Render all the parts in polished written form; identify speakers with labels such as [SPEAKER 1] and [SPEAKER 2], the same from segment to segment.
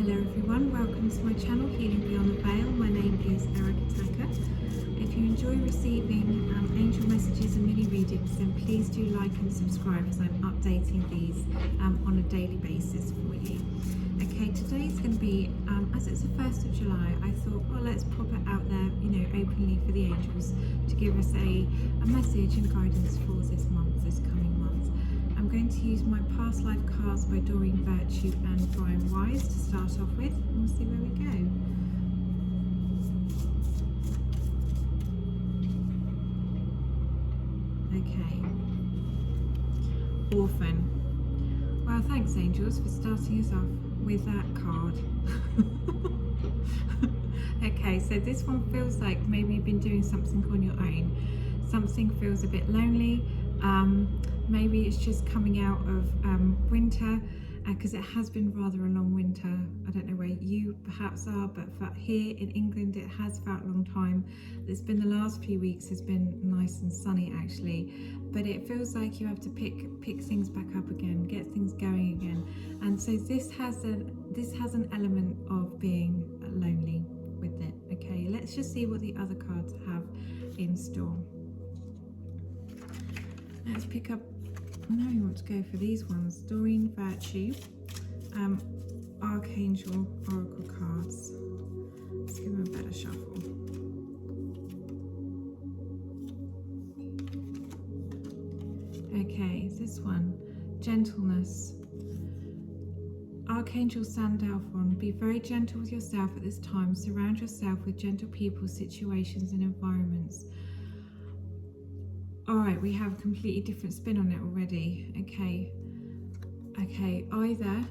[SPEAKER 1] Hello everyone, welcome to my channel Healing Beyond the Veil. My name is Erica. If you enjoy receiving angel messages and mini readings, then please do like and subscribe, as I'm updating these on a daily basis for you. Okay, today's going to be, as it's the 1st of July, I thought, well, let's pop it out there, openly for the angels to give us a message and guidance for this month, this coming month. I'm going to use my past life cards by Doreen and Weiss to start off with, and we'll see where we go. Okay. Orphan. Well, thanks angels for starting us off with that card. Okay, so this one feels like maybe you've been doing something on your own. Something feels a bit lonely. Maybe it's just coming out of winter, because it has been rather a long winter. I don't know where you perhaps are, but for here in England it has felt a long time. It's been the last few weeks has been nice and sunny actually, but it feels like you have to pick things back up again, get things going again. And so this has an element of being lonely with it. Okay, let's just see what the other cards have in store. Let's pick up, now you want to go for these ones. Doreen, Virtue, Archangel, Oracle cards. Let's give them a better shuffle. Okay, this one, Gentleness. Archangel Sandalphon, be very gentle with yourself at this time. Surround yourself with gentle people, situations and environments. All right, we have a completely different spin on it already. Okay, either,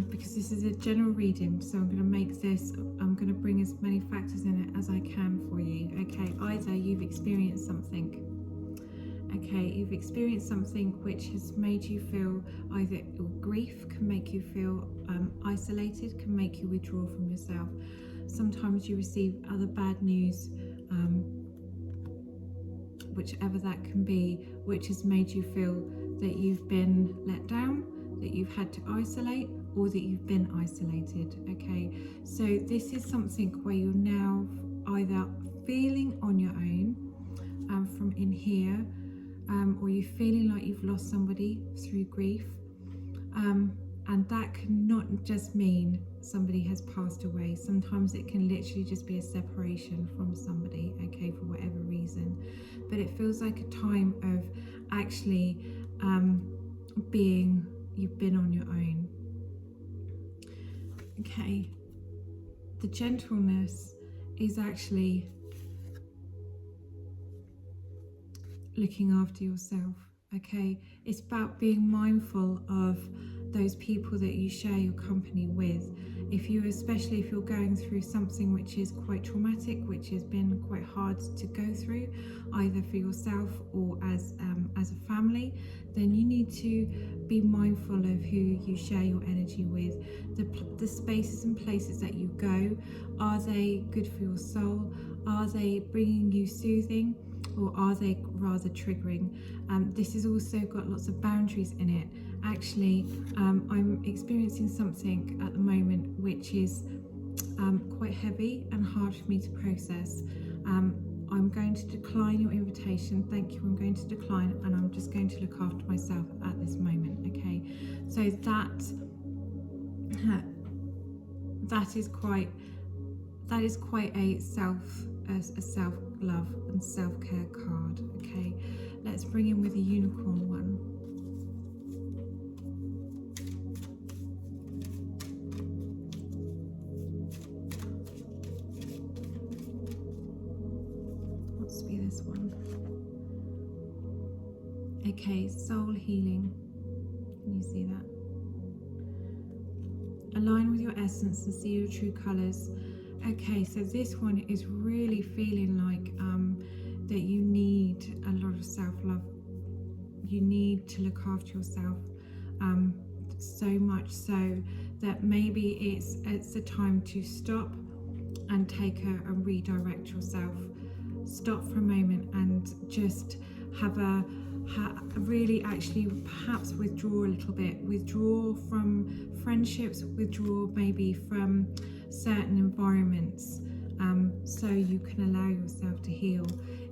[SPEAKER 1] because this is a general reading, so I'm going to bring as many factors in it as I can for you. Okay, either you've experienced something. Okay, you've experienced something which has made you feel either grief, can make you feel isolated, can make you withdraw from yourself. Sometimes you receive other bad news, whichever that can be, which has made you feel that you've been let down, that you've had to isolate, or that you've been isolated. Okay, so this is something where you're now either feeling on your own from in here, or you're feeling like you've lost somebody through grief, and that can not just mean somebody has passed away. Sometimes it can literally just be a separation from somebody, okay, for whatever reason. But it feels like a time of actually you've been on your own. Okay, the gentleness is actually looking after yourself. Okay, it's about being mindful of those people that you share your company with. Especially if you're going through something which is quite traumatic, which has been quite hard to go through, either for yourself or as a family, then you need to be mindful of who you share your energy with. The spaces and places that you go, are they good for your soul? Are they bringing you soothing? Or are they rather triggering? This has also got lots of boundaries in it. Actually, I'm experiencing something at the moment which is quite heavy and hard for me to process. I'm going to decline your invitation. Thank you. I'm going to decline, and I'm just going to look after myself at this moment. Okay, so that is quite a self-love and self-care card. Okay, let's bring in with the unicorn one. What's be this one? Okay, soul healing. Can you see that? Align with your essence and see your true colors. Okay, so this one is really feeling like that you need a lot of self-love. You need to look after yourself, so much so that maybe it's the time to stop and and redirect yourself. Stop for a moment and just have a really actually perhaps withdraw a little bit, withdraw from friendships, withdraw maybe from certain environments, so you can allow yourself to heal.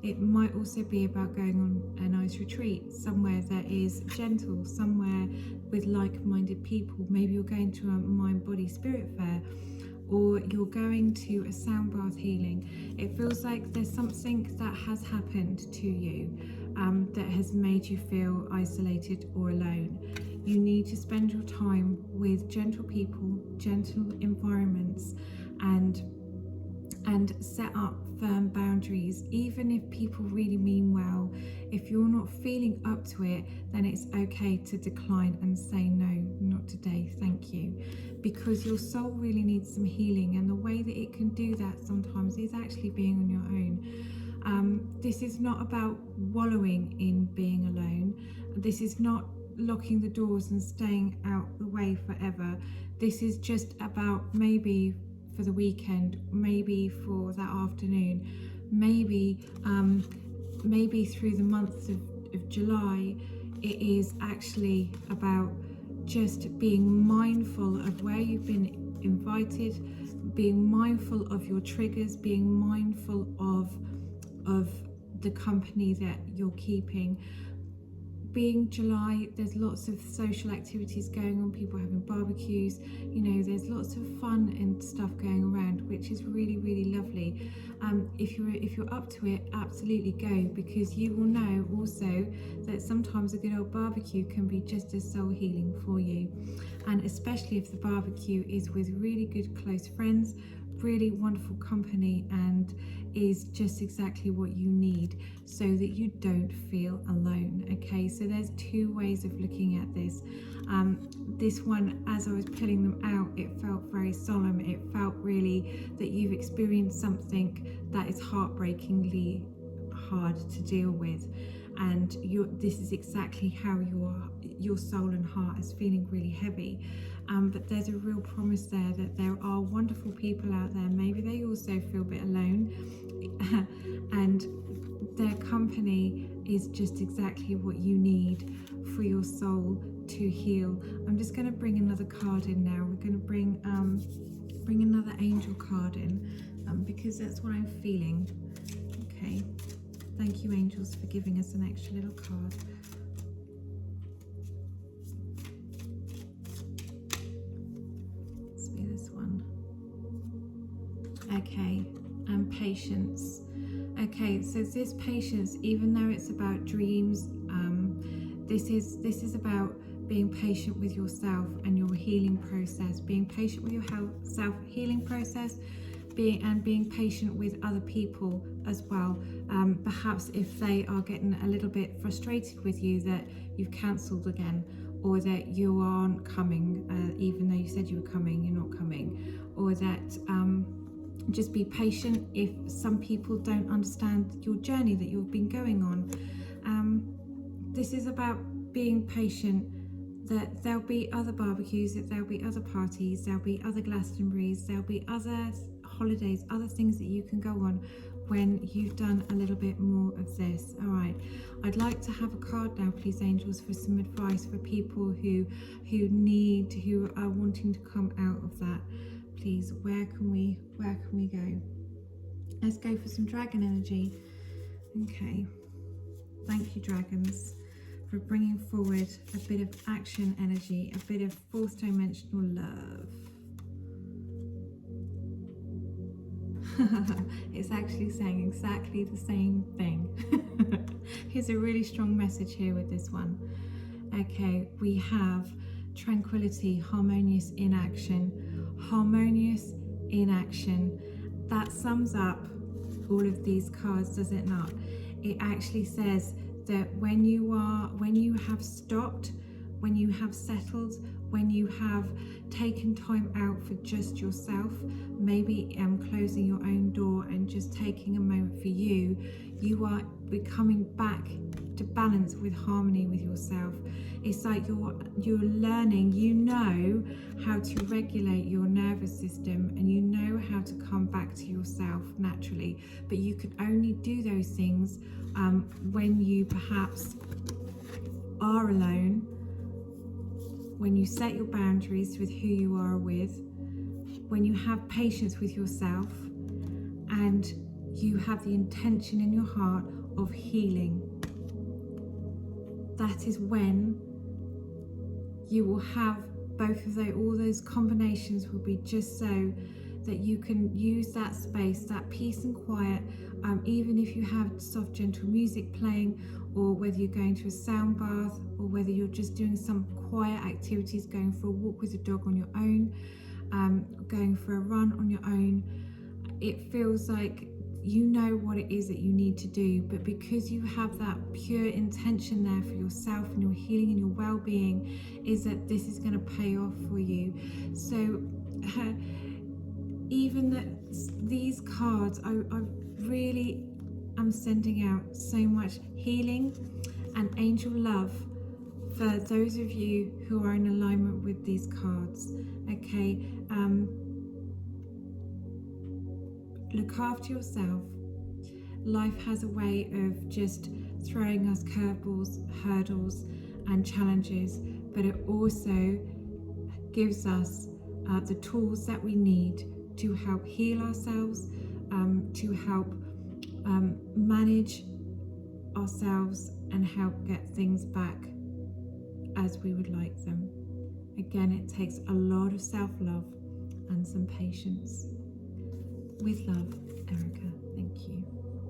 [SPEAKER 1] It might also be about going on a nice retreat, somewhere that is gentle, somewhere with like-minded people. Maybe you're going to a mind, body, spirit fair, or you're going to a sound bath healing. It feels like there's something that has happened to you that has made you feel isolated or alone. You need to spend your time with gentle people, gentle environments, and set up firm boundaries. Even if people really mean well, if you're not feeling up to it, then it's okay to decline and say no, not today, thank you, because your soul really needs some healing, and the way that it can do that sometimes is actually being on your own. This is not about wallowing in being alone. This is not locking the doors and staying out the way forever. This is just about maybe for the weekend, maybe for that afternoon, maybe through the month of July. It is actually about just being mindful of where you've been invited, being mindful of your triggers, being mindful of the company that you're keeping. Being July, there's lots of social activities going on, people having barbecues, there's lots of fun and stuff going around, which is really, really lovely. If you're up to it, absolutely go, because you will know also that sometimes a good old barbecue can be just as soul healing for you, and especially if the barbecue is with really good close friends, really wonderful company, and is just exactly what you need so that you don't feel alone. Okay, so there's two ways of looking at this. This one, as I was pulling them out, it felt very solemn. It felt really that you've experienced something that is heartbreakingly hard to deal with, and this is exactly how your soul and heart is feeling really heavy. But there's a real promise there that there are wonderful people out there. Maybe they also feel a bit alone, and their company is just exactly what you need for your soul to heal. I'm just going to bring another card in now. We're going to bring another angel card in, because that's what I'm feeling. Okay, thank you, angels, for giving us an extra little card. Okay, and patience. Okay, so this patience, even though it's about dreams, this is about being patient with yourself and your healing process, being patient with your self-healing process, being patient with other people as well. Perhaps if they are getting a little bit frustrated with you that you've cancelled again, or that you aren't coming, even though you said you were coming, you're not coming, or that just be patient if some people don't understand your journey that you've been going on. This is about being patient, that there'll be other barbecues, that there'll be other parties, there'll be other Glastonburys, there'll be other holidays, other things that you can go on when you've done a little bit more of this. All right, I'd like to have a card now, please, angels, for some advice for people who are wanting to come out of that. Please, where can we go? Let's go for some dragon energy. Okay, thank you, dragons, for bringing forward a bit of action energy, a bit of fourth dimensional love. It's actually saying exactly the same thing. Here's a really strong message here with this one. Okay, we have tranquility, harmonious in action, harmonious in action. That sums up all of these cards, does it not? It actually says that when you have stopped, when you have settled, when you have taken time out for just yourself, maybe closing your own door and just taking a moment for you, you are becoming back to balance with harmony with yourself. It's like you're learning, you know how to regulate your nervous system, and you know how to come back to yourself naturally, but you can only do those things when you perhaps are alone, when you set your boundaries with who you are with, when you have patience with yourself, and you have the intention in your heart of healing, that is when you will have both of those, all those combinations will be just so that you can use that space, that peace and quiet, even if you have soft, gentle music playing, or whether you're going to a sound bath, or whether you're just doing some quiet activities, going for a walk with a dog on your own, going for a run on your own. It feels like you know what it is that you need to do, but because you have that pure intention there for yourself and your healing and your well-being, is that this is going to pay off for you. So even these cards, I really am sending out so much healing and angel love for those of you who are in alignment with these cards. Okay, look after yourself. Life has a way of just throwing us curveballs, hurdles and challenges, but it also gives us the tools that we need to help heal ourselves, to help manage ourselves and help get things back as we would like them. Again, it takes a lot of self-love and some patience. With love, Erica. Thank you.